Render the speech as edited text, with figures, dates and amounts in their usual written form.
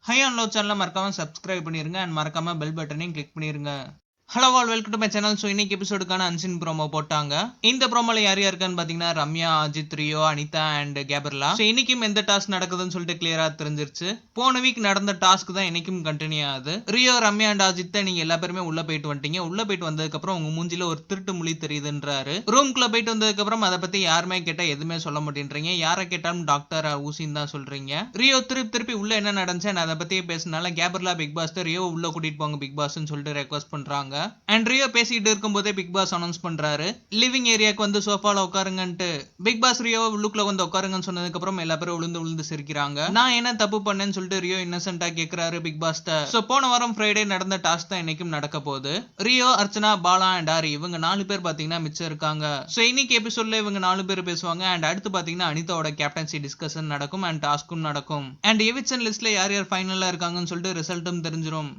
High and low சேனலை மறக்காம subscribe பண்ணிருங்க அண்ட் மறக்காம பெல் பட்டனையும் கிளிக் பண்ணிருங்க. Hello all welcome to my channel. So இன்னைக்கு எபிசோடுக்கான அன்சின் ப்ரோமோ போட்டாங்க. இந்த ப்ரோமோல யார் யாருக்கான்னு பாத்தீங்கன்னா ரம்யா, அஜித், ரியோ, அனிதா அண்ட் கேபர்லா. ஸோ இன்னைக்கும் எந்த டாஸ்க் நடக்குதுன்னு சொல்லிட்டு கிளியரா தெரிஞ்சிருச்சு. போன வீக் நடந்த டாஸ்க் தான் இன்னைக்கும் கண்டினியூ ஆகுது. ரியோ, ரம்யா அண்ட் அஜித் நீங்க எல்லா பேருமே உள்ள போயிட்டு வந்துட்டீங்க. உள்ள போயிட்டு வந்ததுக்கு அப்புறம் உங்க மூஞ்சில ஒரு திருட்டு மொழி தெரியுதுன்றாரு. ரூம்குள்ள போயிட்டு வந்ததுக்கு அப்புறம் அதை பத்தி யாருமே கேட்டா எதுவுமே சொல்ல மாட்டேன்றீங்க. யாரை கேட்டாலும் டாக்டர் ஊசின்னு தான் சொல்றீங்க. ரியோ திருப்பி உள்ள என்ன நடந்துச்சு அதை பத்தியே பேசினால கேபர்லா பிக் பாஸ் ரியோ உள்ள கூட்டிட்டு போங்க பிக் பாஸ்ன்னு சொல்லிட்டு ரெக்வஸ்ட் பண்றாங்க. அண்ட் ரியோ பேசிட்டு இருக்கும்போதே பிக் பாஸ் அனௌன்ஸ் பண்றாரு லிவிங் ஏரியாக்கு வந்து சோஃபால உட்காருங்கன்ட்டு. பிக் பாஸ் ரியோ உள்ளுக்குள்ள வந்து உட்காருங்கன்னு சொன்னதுக்கு அப்புறம் எல்லா பேரும் விழுந்து சிரிக்கிறாங்க. நான் என்ன தப்பு பண்ணேன்னு சொல்லிட்டு ரியோ இன்னசென்ட்டா கேக்குறாரு பிக் பாஸ்ட. சோ போன வாரம் ஃப்ரைடே நடந்த டாஸ்க் தான் இன்னைக்கும் நடக்க போகுது. ரியோ, அர்ச்சனா, பாலா அண்ட் ஆரி இவங்க 4 பேர் பாத்தீங்கன்னா மிச்சம் இருக்காங்க. சோ இன்னைக்கு எபிசோட்ல இவங்க 4 பேர் பேசுவாங்க. அண்ட் அடுத்து பாத்தீங்கன்னா அனிதாவோட கேப்டன்சி டிஸ்கஷன் நடக்கும் அண்ட் டாஸ்க்கும் நடக்கும். அண்ட் எவிக்ஷன் லிஸ்ட்ல யார் யார் ஃபைனல்ல இருக்காங்கன்னு சொல்லிட்டு ரிசல்ட்டும் தெரிஞ்சிரும்.